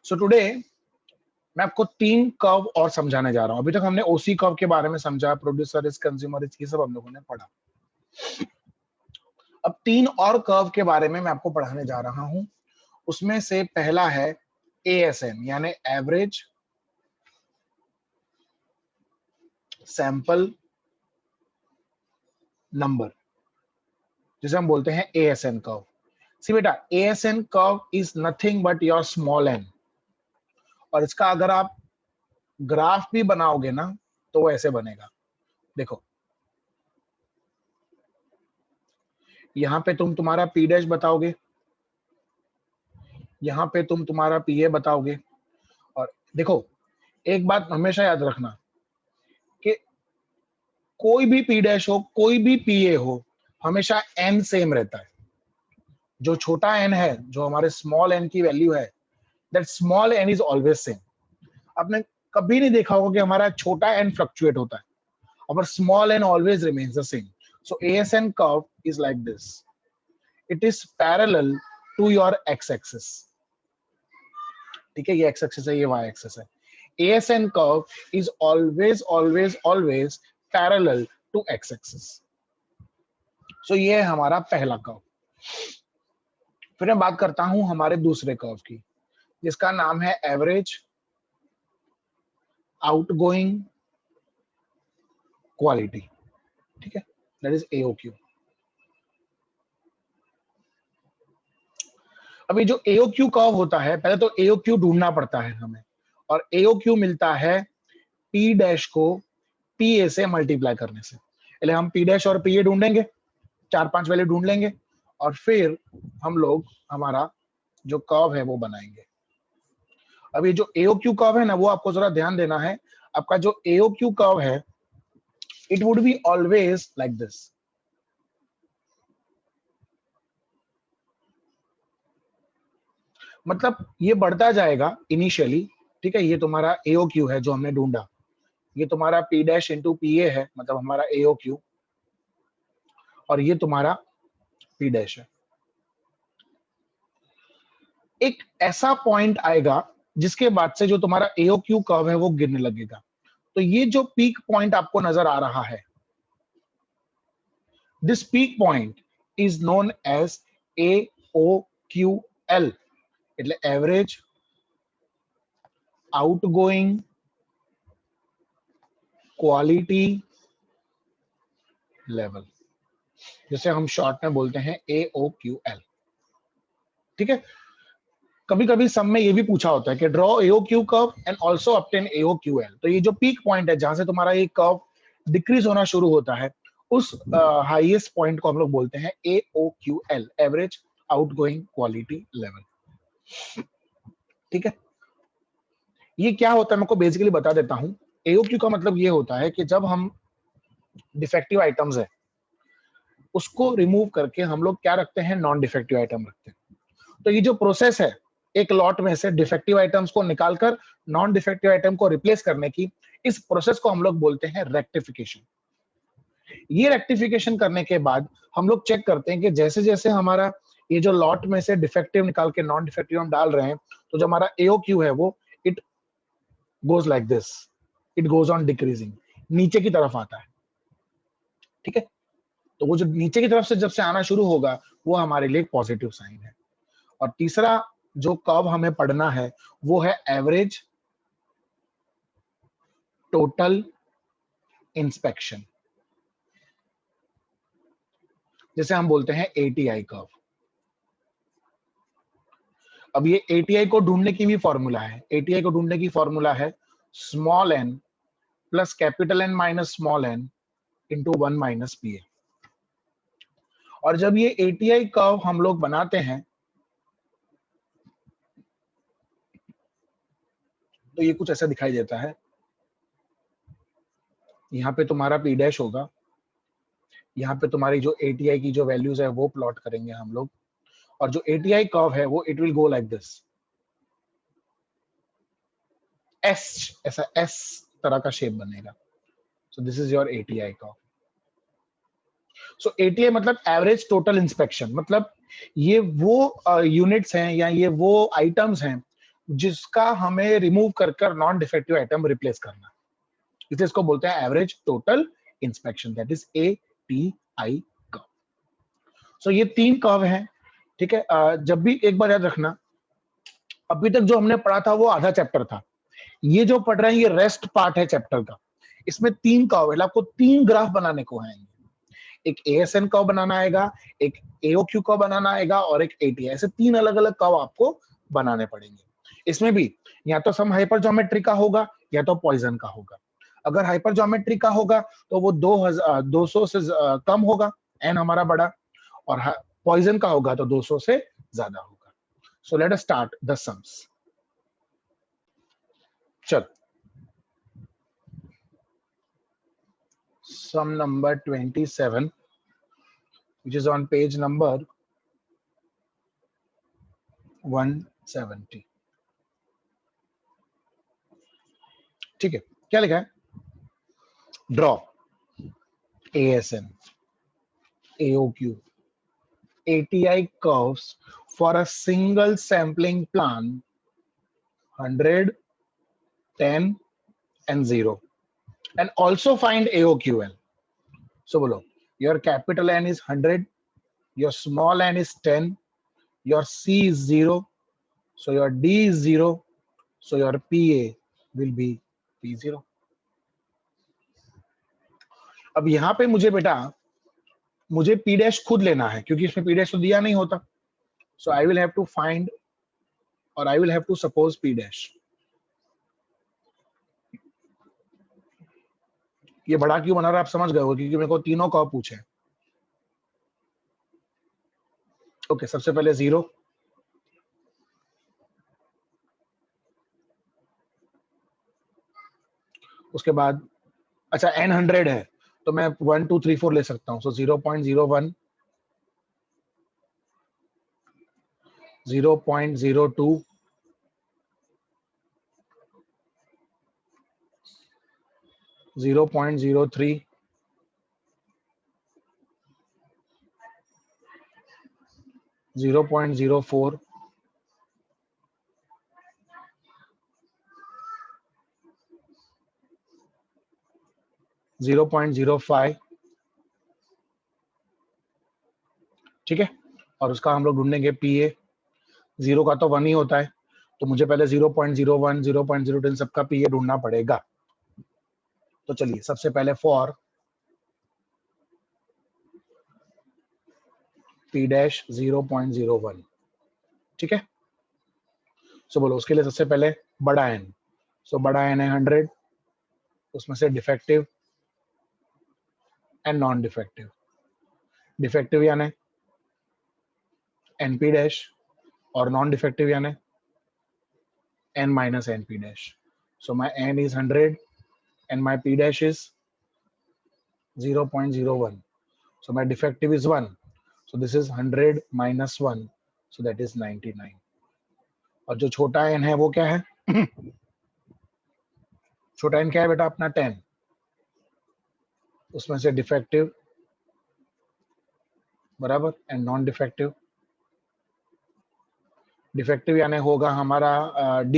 So today मैं आपको 3 curve और समझाने जा रहा हूं। अभी तक हमने ओसी कर्व के बारे में समझा, प्रोड्यूसर रिस्क, कंज्यूमर रिस्क, ये सब हम लोगों ने पढ़ा। अब 3 और कर्व के बारे में मैं आपको पढ़ाने जा रहा हूं। उसमें से पहला है एएसएन यानी एवरेज सैंपल नंबर, जिसे हम बोलते हैं एएसएन कर्व। सी बेटा, ASN curve is nothing but your small N, और इसका अगर आप ग्राफ भी बनाओगे ना तो वो ऐसे बनेगा। देखो, यहां पे तुम तुम्हारा पी डैश बताओगे, यहां पे तुम तुम्हारा पीए बताओगे, और देखो एक बात हमेशा याद रखना कि कोई भी पी डैश हो, कोई भी पीए हो, हमेशा एन सेम रहता है। जो छोटा एन है, जो हमारे स्मॉल एन की वैल्यू है, that small N is always same. आपने कभी नहीं देखा होगा कि हमारा छोटा एन फ्लक्चुएट होता है, our small n always remains the same. So ASN curve is like this. It is parallel to your x-axis. ठीक है, ये x-axis है, ये y-axis है. ASN curve is always parallel to x-axis. So ये है हमारा पहला कर्व। फिर मैं बात करता हूं हमारे दूसरे कर्व की, जिसका नाम है एवरेज आउटगोइंग क्वालिटी। ठीक है, दैट इज AOQ। अभी जो AOQ कर्व होता है, पहले तो AOQ ढूंढना पड़ता है हमें, और AOQ मिलता है P डैश को PA से मल्टीप्लाई करने से। पहले हम P डैश और PA ढूंढेंगे, 4-5 वैल्यू ढूंढ लेंगे, और फिर हम लोग हमारा जो कर्व है वो बनाएंगे। अब ये जो AOQ कर्व है ना, वो आपको जरा ध्यान देना है। आपका जो AOQ कर्व है, it would be always like this. मतलब ये बढ़ता जाएगा इनिशियली। ठीक है, ये तुम्हारा AOQ है जो हमने ढूंढा, ये तुम्हारा P डैश इंटू PA है, मतलब हमारा AOQ, और ये तुम्हारा P डैश है। एक ऐसा पॉइंट आएगा जिसके बाद से जो तुम्हारा AOQ कर्व है वो गिरने लगेगा। तो ये जो पीक पॉइंट आपको नजर आ रहा है, this peak point is known as AOQL, એટલે एवरेज आउटगोइंग क्वालिटी लेवल, जिसे हम शॉर्ट में बोलते हैं AOQL। ठीक है, कभी कभी सम में ये भी पूछा होता है कि draw AOQ curve and also obtain AOQL। तो ये जो पीक पॉइंट है, जहां से तुम्हारा ये कर्व डिक्रीज होना शुरू होता है, उस हाईएस्ट पॉइंट को हम लोग बोलते हैं AOQL, average outgoing quality level. ठीक है, ये क्या होता है मैं आपको बेसिकली बता देता हूं। AOQ का मतलब ये होता है कि जब हम डिफेक्टिव आइटम्स है उसको रिमूव करके हम लोग क्या रखते हैं, नॉन डिफेक्टिव आइटम रखते हैं। तो ये जो प्रोसेस है, एक लॉट में से डिफेक्टिव आइटम्स को निकालकर नॉन डिफेक्टिव आइटम को रिप्लेस करने की, इस प्रोसेस को हम लोग बोलते हैं रेक्टिफिकेशन। ये रेक्टिफिकेशन करने के बाद हम लोग चेक करते हैं कि जैसे जैसे हमारा ये जो लॉट में से डिफेक्टिव निकाल के नॉन डिफेक्टिव हम डाल रहे हैं, तो जो हमारा AOQ है वो it goes like this, it goes on decreasing, नीचे की तरफ आता है। ठीक है, तो वो जो नीचे की तरफ से जब से आना शुरू होगा वो हमारे लिए पॉजिटिव साइन है। और तीसरा जो कर्व हमें पढ़ना है वो है एवरेज टोटल इंस्पेक्शन, जिसे हम बोलते हैं ATI कर्व। अब ये ATI को ढूंढने की भी फॉर्मूला है। ATI को ढूंढने की फॉर्मूला है small n plus capital N minus small n into 1 minus PA। और जब ये ATI कर्व हम लोग बनाते हैं तो ये कुछ ऐसा दिखाई देता है। यहाँ पे तुम्हारा P डैश होगा, यहाँ पे तुम्हारी जो ATI की जो वैल्यूज है वो प्लॉट करेंगे हम लोग, और जो ATI कर्व है वो it will go like this, S, ऐसा S तरह का शेप बनेगा। So this is your ATI curve. So ATI मतलब एवरेज टोटल इंस्पेक्शन, मतलब ये वो यूनिट्स हैं या ये वो आइटम्स हैं जिसका हमें रिमूव कर नॉन डिफेक्टिव आइटम रिप्लेस करना, इसलिए इसको बोलते हैं average total inspection, that is ATI curve. So ये 3 कर्व हैं, ठीक है। जब भी एक बार याद रखना, अभी तक जो हमने पढ़ा था वो आधा चैप्टर था, ये जो पढ़ रहे हैं ये रेस्ट पार्ट है चैप्टर का। इसमें 3 कर्व है, आपको 3 ग्राफ बनाने को है, एक ASN कर्व बनाना आएगा, एक AOQ कर्व बनाना आएगा और एक ATI, ऐसे 3 अलग अलग कर्व आपको बनाने पड़ेंगे। इसमें भी या तो सम हाइपर ज्योमेट्री का होगा या तो पॉइजन का होगा। अगर हाइपर ज्योमेट्री का होगा तो वो 200 से कम होगा, n हमारा बड़ा, और पॉइजन का होगा तो 200 से ज्यादा होगा। So let us start the sums. चल, सम number 27 which is on page number 170। ठीक है, क्या लिखा है? Draw ASN, AOQ, ATI curves for a single sampling plan 100, 10 and 0, and also find AOQL. So bolo, your capital N is 100, your small n is 10, your C is 0, so your D is 0, so your PA will be P0. अब यहाँ पे मुझे बेटा मुझे P dash खुद लेना है क्योंकि इसमें P डैश तो दिया नहीं होता, so I will have to find or I will have to suppose P dash. ये बड़ा क्यों बना रहा है आप समझ गए हो, क्योंकि मेरे को तीनों कर्व पूछे। ओके, सबसे पहले 0, उसके बाद अच्छा n 100 है तो मैं 1 2 3 4 ले सकता हूं, सो 0.01, 0.02, 0.03, 0.04, 0.05, ठीक है। और उसका हम लोग ढूंढेंगे PA, 0 का तो 1 ही होता है, तो मुझे पहले 0.01, 0.02 इन सबका PA ढूंढना पड़ेगा। तो चलिए सबसे पहले फॉर P डैश 0.01, ठीक है। सो बोलो उसके लिए सबसे पहले बड़ा n, सो बड़ा n है 100, उसमें से defective and non defective. Defective यानी NP डैश और नॉन डिफेक्टिव यानी n minus NP dash. So my n is 100 and my P dash is 0.01. So my defective is 1. So this is 100 minus 1. So that is 99. और जो छोटा n है वो क्या है? छोटा n क्या है बेटा अपना 10, उसमें से डिफेक्टिव बराबर एंड नॉन डिफेक्टिव। डिफेक्टिव यानी होगा हमारा D,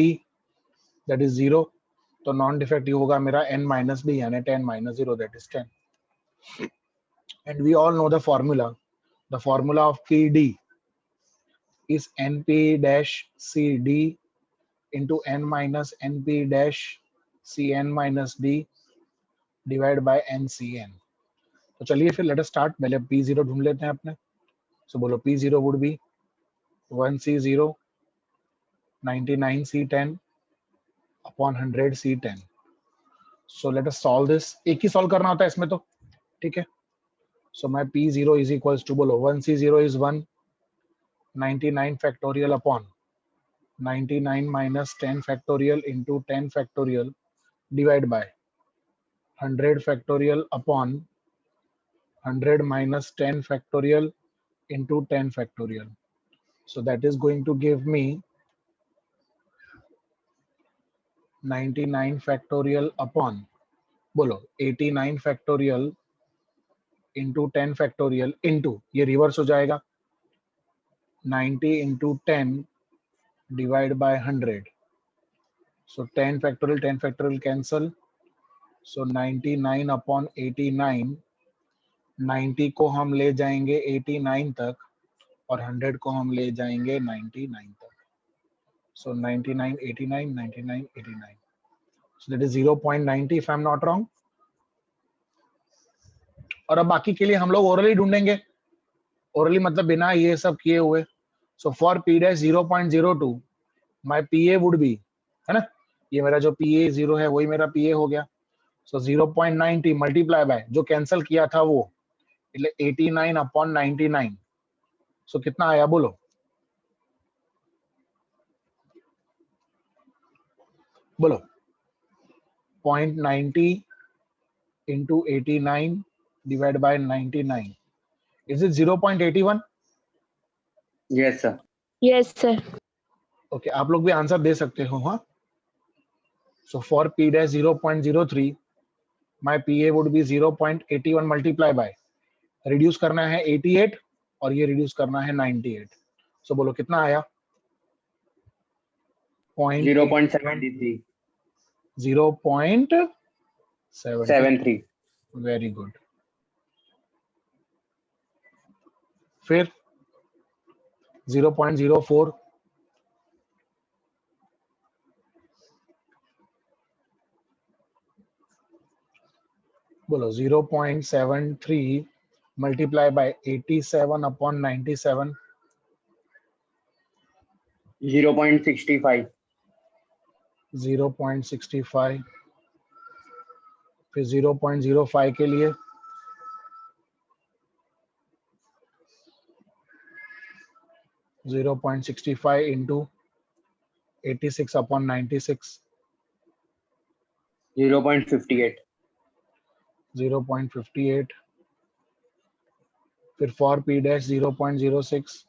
दैट इज 0, तो नॉन डिफेक्टिव होगा मेरा n माइनस D यानी 10 minus 0, that is 10। And we all know the formula. The formula of PD is NP dash CD into n minus NP dash Cn minus D divided by NCn. तो चलिए फिर let us start, पहले P0 ढूंढ लेते हैं अपने। सो बोलो P0 would be 1C0 99C10 upon 100C10. So let us solve this. एक ही सॉल्व करना होता है इसमें तो, ठीक है। So my P0 is equals to बोलो 1C0 is 1, 99 factorial upon 99 minus 10 factorial into 10 factorial divided by 100 factorial upon 100 minus 10 factorial into 10 factorial. So that is going to give me 99 factorial upon बोलो 89 factorial into 10 factorial into ये reverse हो जाएगा 90 into 10 divided by 100. So 10 factorial cancel. So 99 upon 89, 90 को हम ले जाएंगे 89 तक और 100 को हम ले जाएंगे 99 तक. So 99, 89, 99, 89. So that is 0.90 if I'm not wrong. और अब बाकी के लिए हम लोग ओरली ढूंढेंगे. ओरली मतलब बिना ये सब किए हुए. So for P dash 0.02, my PA would be, है ना, ये मेरा जो PA 0 है वही मेरा PA हो गया. So 0.90 मल्टीप्लाई बाय जो कैंसिल किया था वो, એટલે 89 upon 99. So कितना आया बोलो? बोलो. 0.90 into 89 divided by 99. Is it 0.81? Yes, sir. Yes, sir. Okay, आप लोग भी आंसर दे सकते हो. हाँ. So for P dash 0.03, my PA would be 0.81 multiply by, reduce करना है 88 और ये reduce करना है 98. So बोलो कितना आया? 0.73. 0.73. Very good. फिर 0.04, बोलो 0.73 multiply by 87 upon 97. 0.65. 0.65. फिर 0.05 के लिए 0.65 into 86 upon 96. 0.58. 0.58. फिर for P dash 0.06.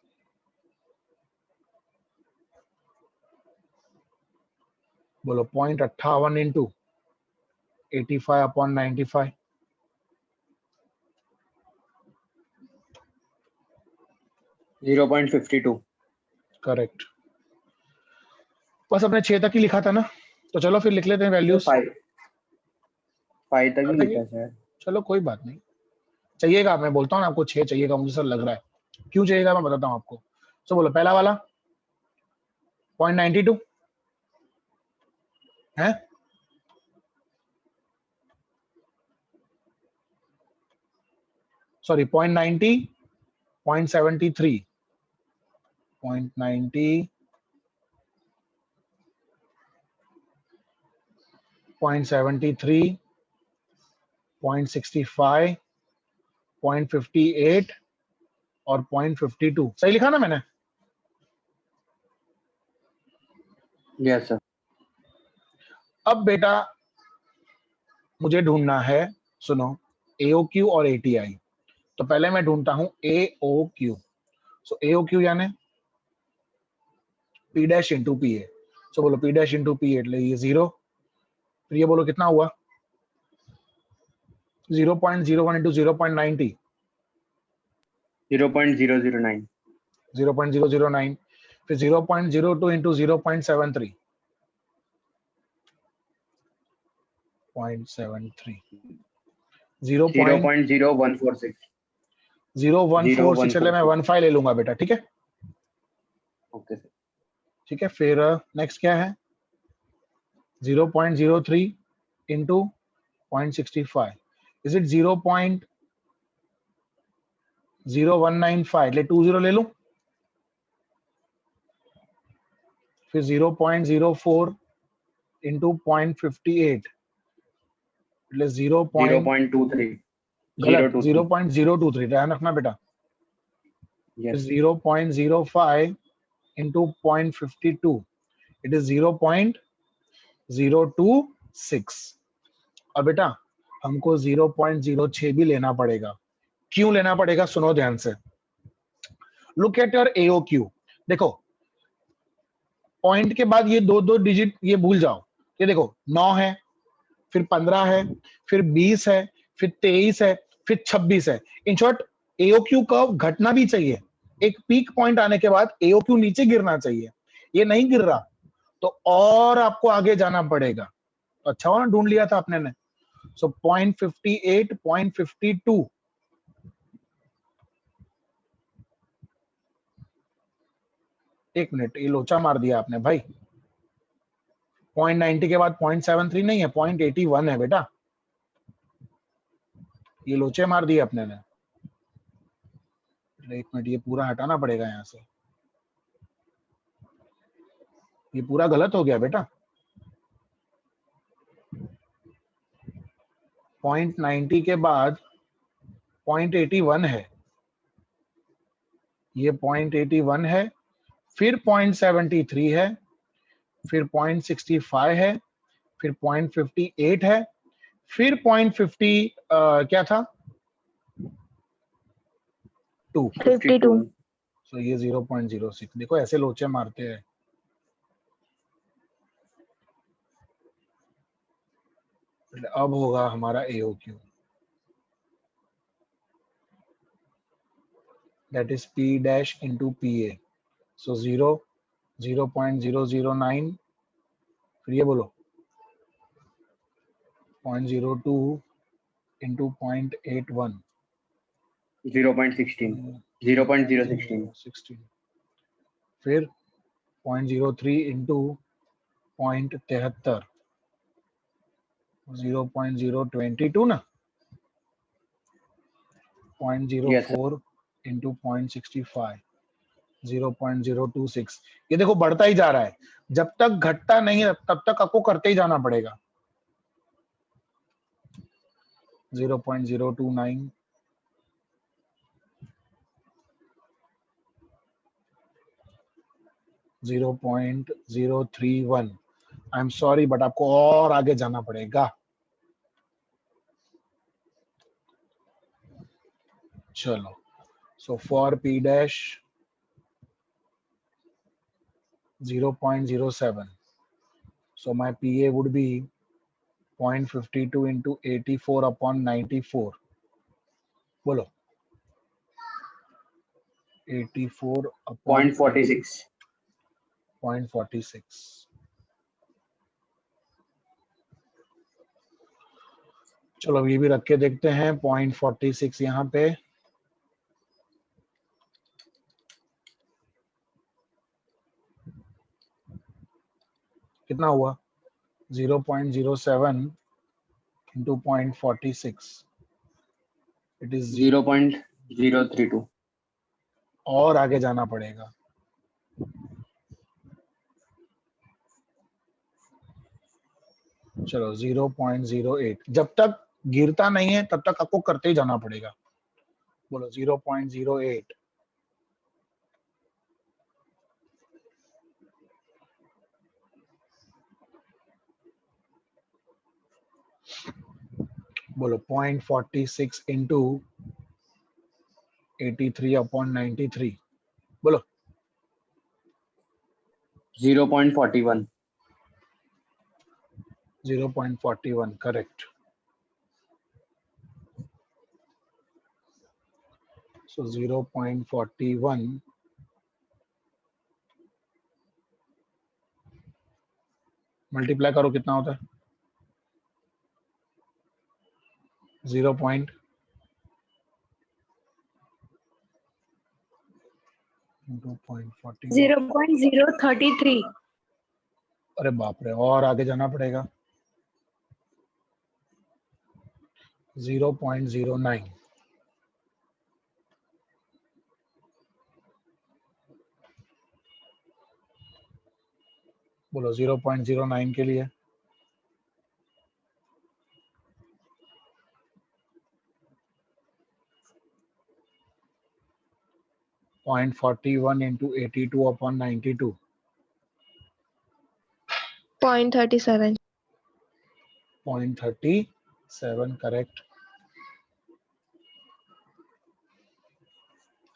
बोलो 0.58 into 85 upon 95. 0.52. करेक्ट. बस अपने 6 तक ही लिखा था ना, तो चलो फिर लिख लेते हैं वैल्यूज. 5 तक ही लिखा सर. चलो कोई बात नहीं. चाहिएगा, मैं बोलता हूँ ना आपको 6 चाहिएगा, मुझे सर लग रहा है. क्यों चाहिएगा मैं बताता हूँ आपको. तो बोलो पहला वाला 0.92 है. सॉरी 0.90, 0.73, 0.90, 0.73, 0.65, 0.58 और 0.52. सही लिखा ना मैंने? Yes sir. अब बेटा मुझे ढूंढना है, सुनो, AOQ और ATI. तो पहले मैं ढूंढता हूं AOQ. सो AOQ यानी P dash into PA. सो बोलो P dash into PA એટલે ये 0. फिर ये बोलो कितना हुआ? 0.01 into 0.90. 0.009. 0.009. फिर 0.02 into 0.73. 0.73. 0.0146. 0.146 चले मैं 15 ले लूंगा बेटा, ठीक है? Okay sir. ठीक है. फिर नेक्स्ट क्या है? 0.03 into 0.65. Is it 0.0195? ले 20 ले लूं. फिर 0.04 into 0.58 એટલે 0.23. गलत, 0.023 ध्यान रखना बेटा. Yes. 0.05 into 0.52. It is 0.026. और बेटा हमको 0.06 भी लेना पड़ेगा. क्यों लेना पड़ेगा? सुनो ध्यान से. Look at your AOQ. देखो पॉइंट के बाद ये दो डिजिट ये भूल जाओ. ये देखो 9 है, फिर 15 है, फिर 20 है, फिर 23 है, फिर 26 है. इन शॉर्ट AOQ कर्व घटना भी चाहिए. एक पीक पॉइंट आने के बाद AOQ नीचे गिरना चाहिए. ये नहीं गिर रहा, तो और आपको आगे जाना पड़ेगा। तो अच्छा हुआ ना ढूंढ लिया था आपने ने। सो 0.58, 0.52, एक मिनट, ये लोचा मार दिया आपने भाई। 0.90 के बाद 0.73 नहीं है, 0.81 है बेटा, ये लोचे मार दिए अपने ने। एक मिनट, ये पूरा हटाना पड़ेगा यहाँ से, ये पूरा गलत हो गया बेटा। 0.90 के बाद 0.81 है, ये 0.81 है, फिर 0.73 है, फिर 0.65 है, फिर 0.58 है, फिर 0.50 क्या था 52. सो ये 0.06। देखो ऐसे लोचे मारते हैं। अब होगा हमारा AOQ, that is P dash into PA. So 0.009, फिर ये बोलो 0.02 into 0.81, 0.16, 0.016, 16, फिर 0.03 into 0.73, 0.022 ना, 0.04 into 0.65, 0.026। ये देखो बढ़ता ही जा रहा है, जब तक घटता नहीं है तब तक आपको करते ही जाना पड़ेगा। 0.029, 0.031। आई एम सॉरी बट आपको और आगे जाना पड़ेगा। चलो, so for P dash 0.07, so my PA would be 0.52 into 84 upon 94, बोलो 84 upon 0.46, 0.46। चलो अब ये भी रख के देखते हैं, 0.46 यहाँ पे, कितना हुआ 0.07 into 0.46, इट इज 0.032, और आगे जाना पड़ेगा। चलो 0.08, जब तक गिरता नहीं है तब तक आपको करते ही जाना पड़ेगा। बोलो 0.08, बोलो 0.46 into 83 upon 93, बोलो 0.41, 0.41, करेक्ट। So 0.41 मल्टीप्लाई करो कितना होता है 0.0.033, अरे बाप रे, और आगे जाना पड़ेगा 0.09, बोलो 0.09 के लिए 0.41 into 82 upon 92, 0.37. 0.37, करेक्ट।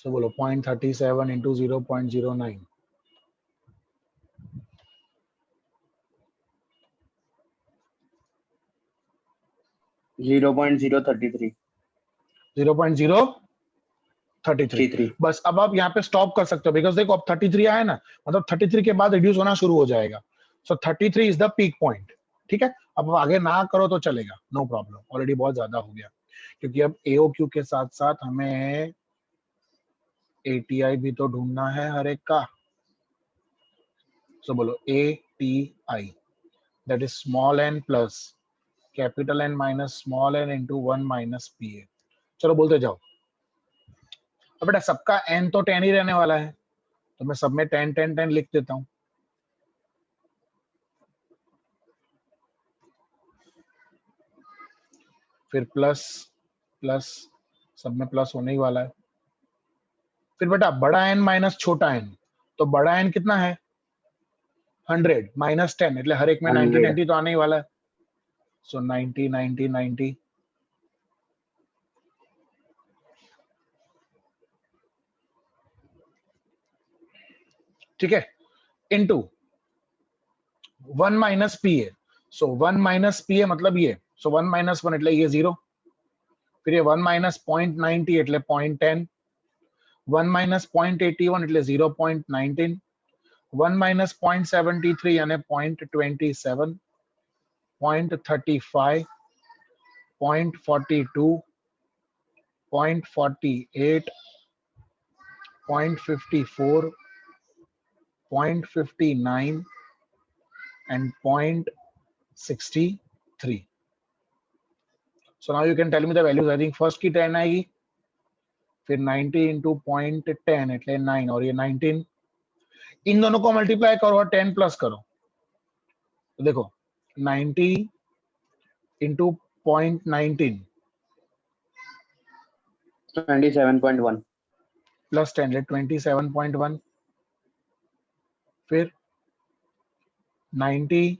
तो बोलो 0.37 into 0.09, 0.033, 0.033। बस अब आप यहाँ पे स्टॉप कर सकते हो, बिकॉज देखो अब 33 आया ना, मतलब 33 के बाद रिड्यूस होना शुरू हो जाएगा। सो 33 इज द पीक पॉइंट, ठीक है। अब आगे ना करो तो चलेगा, नो प्रॉब्लम, ऑलरेडी बहुत ज्यादा हो गया, क्योंकि अब एओक्यू के साथ साथ हमें एटीआई भी तो ढूंढना है हर एक का। सो बोलो ATI, that is small N plus capital N minus small N into 1 minus P A. चलो बोलते जाओ। अब बेटा सबका एन तो 10 ही रहने वाला है, तो मैं सब में 10 10 10 लिख देता हूं। फिर प्लस प्लस, सब में प्लस होने ही वाला है। फिर बेटा बड़ा एन माइनस छोटा एन, तो बड़ा एन कितना है 100 माइनस 10, એટલે हर एक में 90 100 90 तो आने ही वाला है। सो 90 90 90, ठीक है, इनटू 1 माइनस पी ए। सो 1 माइनस पी ए मतलब ये, सो 1 माइनस 1 એટલે ये 0, फिर ये 1 माइनस 0.90 એટલે 0.10, 1 माइनस 0.81 એટલે 0.19, 1 माइनस 0.73 यानी 0.27, 0.35, 0.42, 0.48, 0.54, 0.59 and 0.63. So now you can tell me the values. I think first की 10 आएगी, फिर 90 into 0.10 એટલે 9 और ये 19, इन दोनों को मल्टीप्लाई करो और 10 प्लस करो, तो देखो 90 into 0.19 27.1 प्लस 10 એટલે 27.1, फिर 90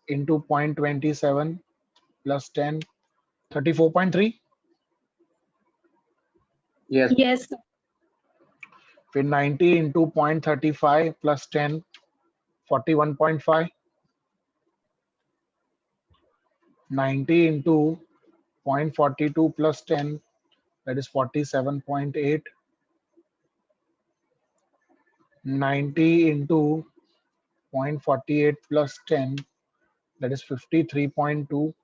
into 0.27 plus 10 34.3, yes Yes. फिर 90 into 0.35 plus 10 41.5, 90 into 0.42 plus 10 that is 47.8, 90 into 0.48 plus 10 that is 53.2,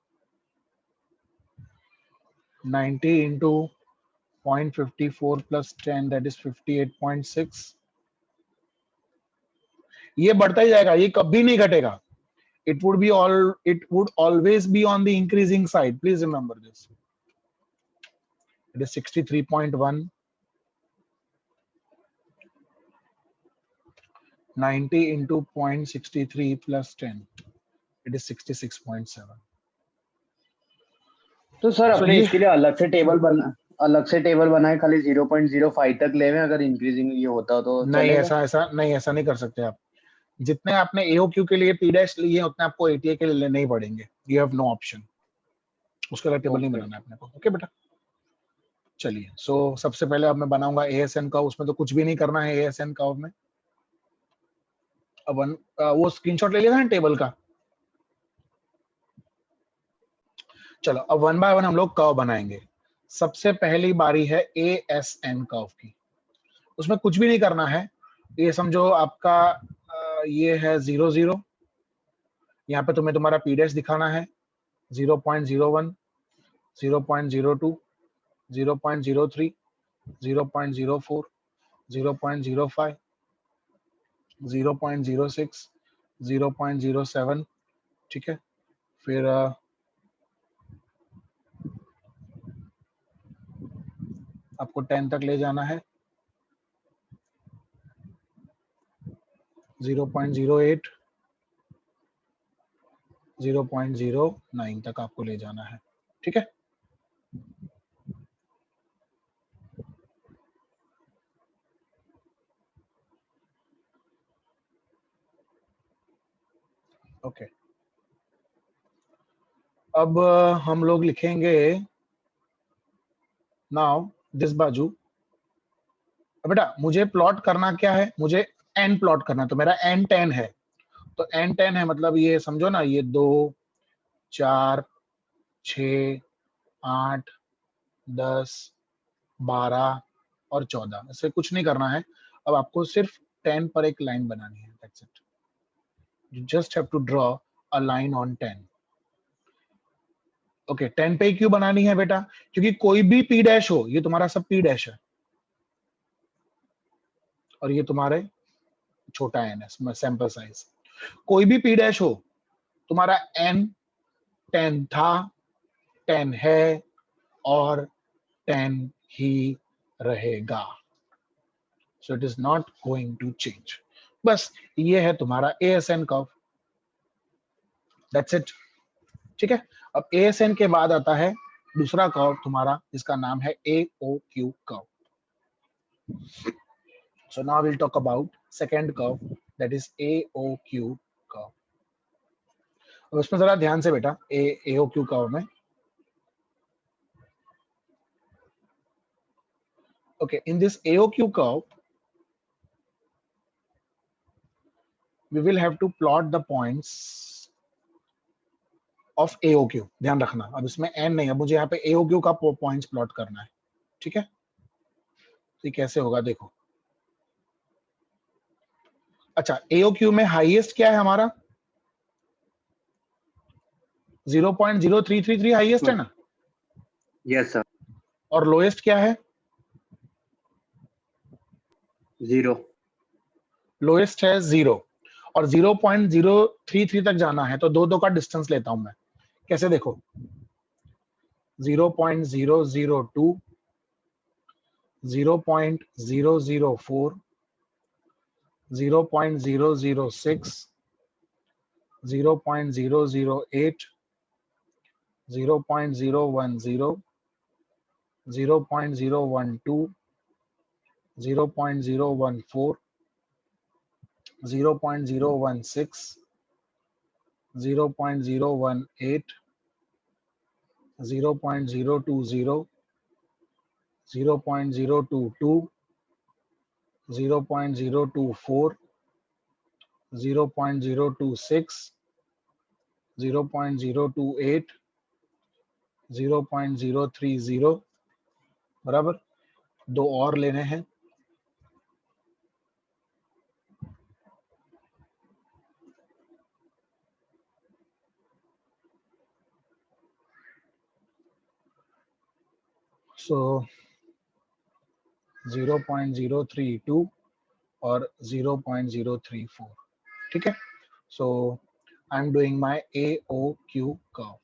90 into 0.54 plus 10 that is 58.6. ये बढ़ता ही जाएगा, ये कभी नहीं घटेगा. It would always be on the increasing side. Please remember this. It is 63.1, 90 into 0.63 plus 10. It is 66.7. तो sir So अपने ये इसके लिए अलग से टेबल बनाए, खाली 0.05 तक ले अगर इंक्रीजिंग ये होता तो नहीं, चलेगा? ऐसा नहीं कर सकते आप. जितने आपने एओक्यू के लिए पी डैश लिए उतने आपको एटीए के लिए लेने ही पड़ेंगे. You have no option. उसके लिए टेबल नहीं Okay. बनाना है अपने को. ओके बेटा, चलिए. सो सबसे पहले अब मैं बनाऊंगा एएसएन का. उसमें तो कुछ भी नहीं करना है एएसएन का में. अब वो स्क्रीनशॉट ले लिया ना टेबल का. चलो अब वन बाय वन हम लोग कर्व बनाएंगे. सबसे पहली बारी है एएसएन कर्व की. उसमें कुछ भी नहीं करना है. ये समझो आपका ये है 0 0. यहाँ पे तुम्हें तुम्हारा पी डैश दिखाना है 0.01, 0.02, 0.03, 0.04, 0.05, 0.06, 0.07. ठीक है. फिर आपको 10 तक ले जाना है 0.08, 0.09 तक आपको ले जाना है. ठीक है. ओके. अब हम लोग लिखेंगे नाउ दिस बाजू. बेटा मुझे प्लॉट करना क्या है, मुझे एन प्लॉट करना है. तो मेरा एन 10 है, तो एन 10 है मतलब ये समझो ना, ये 2 4 6 8 10 12 और 14. इससे कुछ नहीं करना है. अब आपको सिर्फ 10 पर एक लाइन बनानी है. That's it. You just have to draw a line on 10. Okay 10 पे क्यों बनानी है बेटा? क्योंकि कोई भी p डैश हो, ये तुम्हारा सब p डैश है और ये तुम्हारे छोटा n है, सैंपल साइज। कोई भी p डैश हो, तुम्हारा n 10 था, 10 है और 10 ही रहेगा। So it is not going to change. बस ये है तुम्हारा ASN कर्व। That's it. ठीक है। अब ASN के बाद आता है दूसरा कर्व तुम्हारा, जिसका नाम है AOQ curve. So now we'll talk about second curve, that is AOQ curve. अब इसमें जरा ध्यान से बेटा, AOQ कर्व में, okay, in this AOQ curve we will have to plot the points of AOQ. ध्यान रखना, अब इसमें n नहीं है, मुझे यहाँ पे AOQ का पॉइंट्स प्लॉट करना है। ठीक है, तो ये कैसे होगा देखो। अच्छा, AOQ में हाईएस्ट क्या है हमारा? 0.0333 हाईएस्ट है ना? Yes sir. और लोएस्ट क्या है? 0। लोएस्ट है 0 और 0.033 तक जाना है, तो दो का डिस्टेंस लेता हूं मैं। कैसे देखो, 0.002, 0.004, 0.006, 0.008, 0.010, 0.012, 0.014, 0.016, 0.018, 0.020, 0.022, 0.024, 0.026, 0.028, 0.030, बराबर। दो और लेने हैं। सो 0.032 और 0.034। ठीक है, so I am doing my AOQ curve.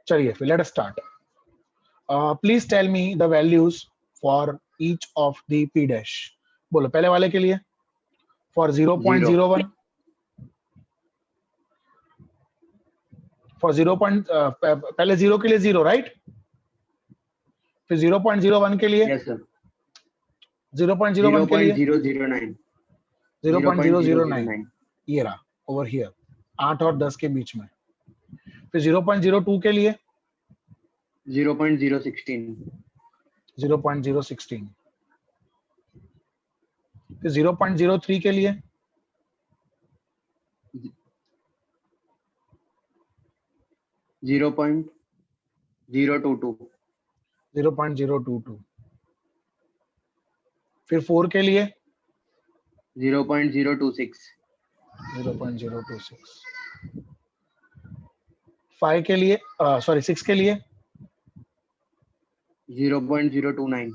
चलिए फिर let us start. Please tell me the values for each of the P dash. बोलो पहले वाले के लिए। For 0.01, for 0. पहले 0 के लिए 0, राइट? फिर 0.01 के लिए, यस सर। 0.01 के लिए 0.009, 0.009, ये रहा ओवर हियर, 8 और 10 के बीच में। फिर 0.02 के लिए 0.016, 0.016, फिर 0.03 के लिए 0.022, 0.022, फिर 4 के लिए 0.026, 0.026, 5 के लिए सॉरी 6 के लिए 0.029,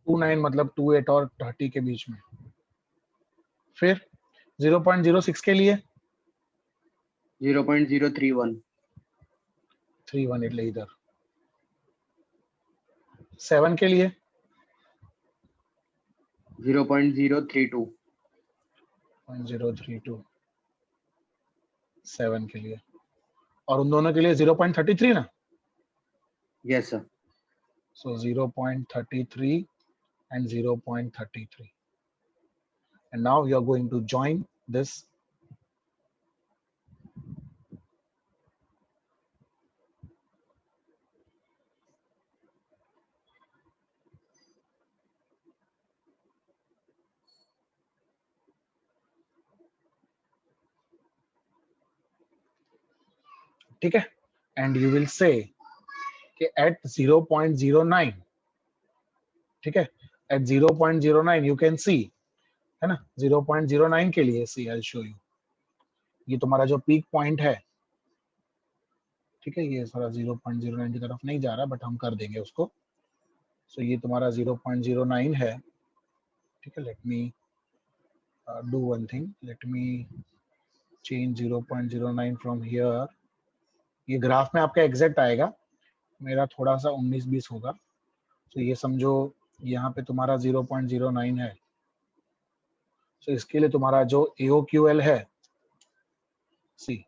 29 मतलब 28 और 30 के बीच में। फिर 0.06 के लिए 0.031, 31 એટલે इधर। 7 के लिए 0.032, 0.032, 7 के लिए। और उन दोनों के लिए 0.33 ना? Yes sir. So 0.33 and 0.33, and now you are going to join this. ठीक है, and you will say कि at 0.09, ठीक है, at 0.09 you can see है ना, 0.09 के लिए सी आई शो यू, ये तुम्हारा जो पीक पॉइंट है, ठीक है, ये थोड़ा 0.09 की तरफ नहीं जा रहा बट हम कर देंगे उसको। सो ये तुम्हारा 0.09 है, ठीक है। Let me do one thing, let me change 0.09 from here. ये ग्राफ में आपका एग्जैक्ट आएगा, मेरा थोड़ा सा 19-20 होगा। तो ये समझो यहाँ पे तुम्हारा 0.09 है। तो इसके लिए तुम्हारा जो AOQL है, सी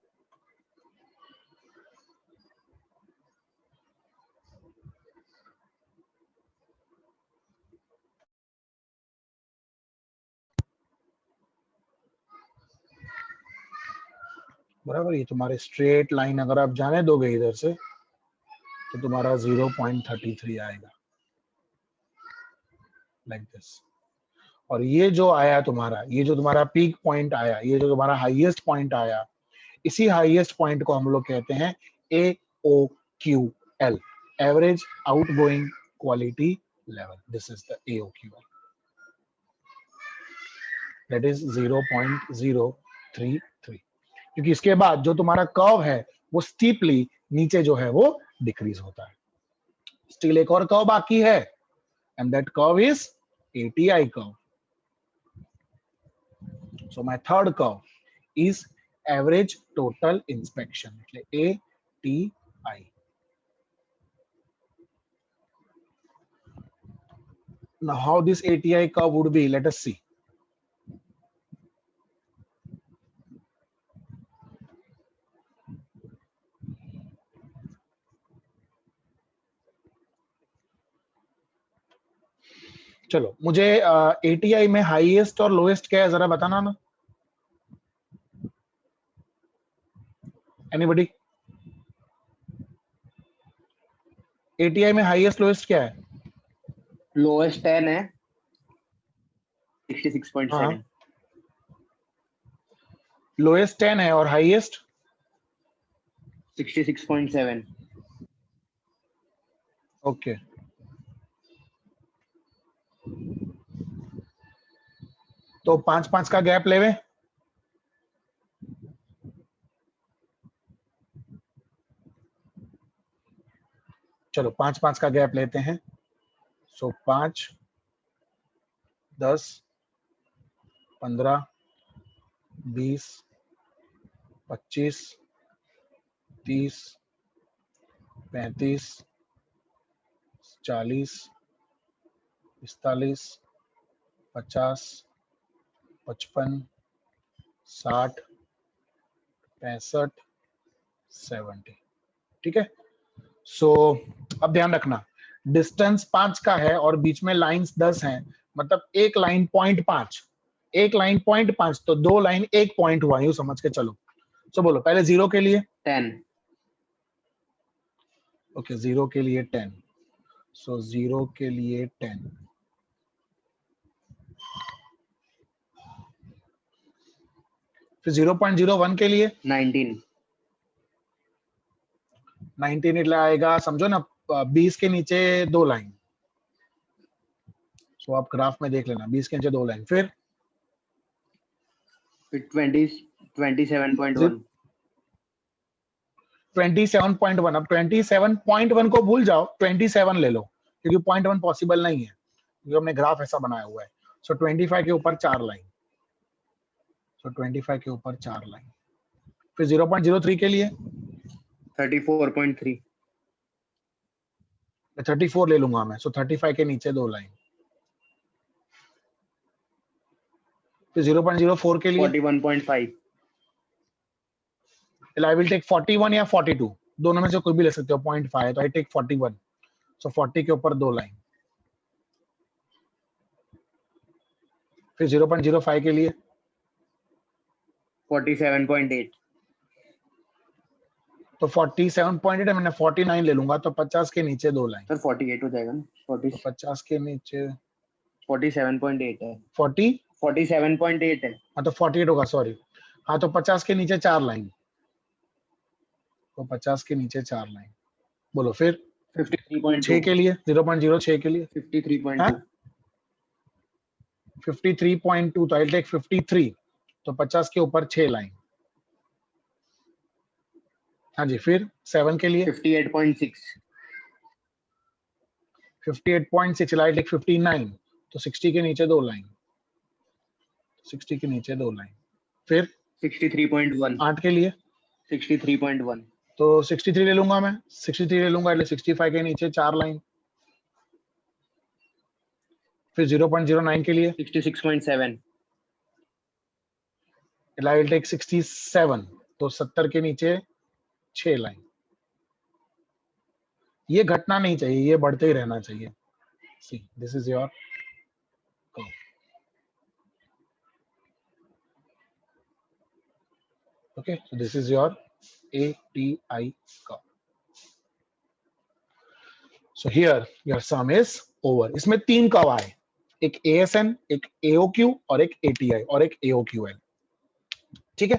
बराबर, ये तुम्हारे स्ट्रेट लाइन अगर आप जाने दोगे इधर से तो तुम्हारा 0.33 आएगा, लाइक दिस। और ये जो आया तुम्हारा, ये जो तुम्हारा पीक पॉइंट आया, ये जो तुम्हारा हाईएस्ट पॉइंट आया, इसी हाईएस्ट पॉइंट को हम लोग कहते हैं AOQL, average outgoing quality level. This is the AOQL, that is 0.033, क्योंकि इसके बाद जो तुम्हारा कर्व है वो स्टीपली नीचे जो है वो डिक्रीज होता है। स्टिल एक और कर्व बाकी है, and that curve is ATI curve. So my third curve is average total inspection, એટલે ATI. Now how this ATI curve would be, let us see. चलो मुझे ATI में हाईएस्ट और लोएस्ट क्या है जरा बताना ना, एनीबॉडी? ATI में हाईएस्ट लोएस्ट क्या है? लोएस्ट 10 है 66.7, लोएस्ट 10 है और हाईएस्ट 66.7। ओके, तो 5-5 का गैप लेवे। चलो 5-5 का गैप लेते हैं। सो 5, 10, 15, 20, 25, 30, 35, 40, 45, 50, 55, 60, 65, 70, ठीक है। सो अब ध्यान रखना, डिस्टेंस 5 का है और बीच में लाइंस 10 हैं, मतलब एक लाइन 0.5, एक लाइन 0.5, तो 2 लाइन 1 पॉइंट हुआ, यूं समझ के चलो। सो बोलो पहले 0 के लिए 10, ओके, 0 के लिए 10। सो 0 के लिए 10, फिर 0.01 के लिए 19, 19 એટલે आएगा, समझो ना 20 के नीचे 2 लाइन। सो आप ग्राफ में देख लेना, 20 के नीचे 2 लाइन, फिर 27.1, 27.1। अब 27.1 को भूल जाओ, 27 ले लो, क्योंकि 0.1 पॉसिबल नहीं है, क्योंकि हमने ग्राफ ऐसा बनाया हुआ है। सो 25 के ऊपर 4 लाइन, सो 25 के ऊपर 4 लाइन, फिर 0.03 के लिए 34.3, 34 ले लूंगा मैं। सो 35 के नीचे 2 लाइन, फिर 0.04 के लिए 41.5, I will take 41 या 42, दोनों में से कोई भी ले सकते हो, 0.5 है तो आई टेक 41। सो 40 के ऊपर 2 लाइन, फिर 0.05 के लिए 47.8, तो 47.8 है, मैंने 49 ले लूंगा, तो 50 के नीचे 2 लाइन, सर 48 हो जाएगा ना, 40, तो 50 के नीचे 47.8 है, 40, 47.8 है, हाँ तो 48 होगा, सॉरी। हाँ तो 50 के नीचे 4 लाइन, तो 50 के नीचे 4 लाइन। बोलो फिर 6 53.2, के लिए 0.06 के लिए 53.2, 53.2, तो आई टेक 53, तो 50 के ऊपर 6 लाइन। हाँ जी, फिर 7 के लिए 58.6, 58.6, आई टेक 59, तो 60 के नीचे 2 लाइन, 60 के नीचे 2 लाइन। फिर 63.1, 8 के लिए 63.1, तो 63 ले लूंगा मैं, 63 ले लूंगा, એટલે 65 के नीचे 4 लाइन। फिर 0.09 के लिए 66.7, आई टेक 67, तो 70 के नीचे 6 लाइन। ये घटना नहीं चाहिए, ये बढ़ते ही रहना चाहिए। See this is your curve. Okay, so this is your ATI curve. So here your some is over. इसमें 3 कर्व आए, एक ASN, एक AOQ और एक ATI और एक AOQL। ठीक है,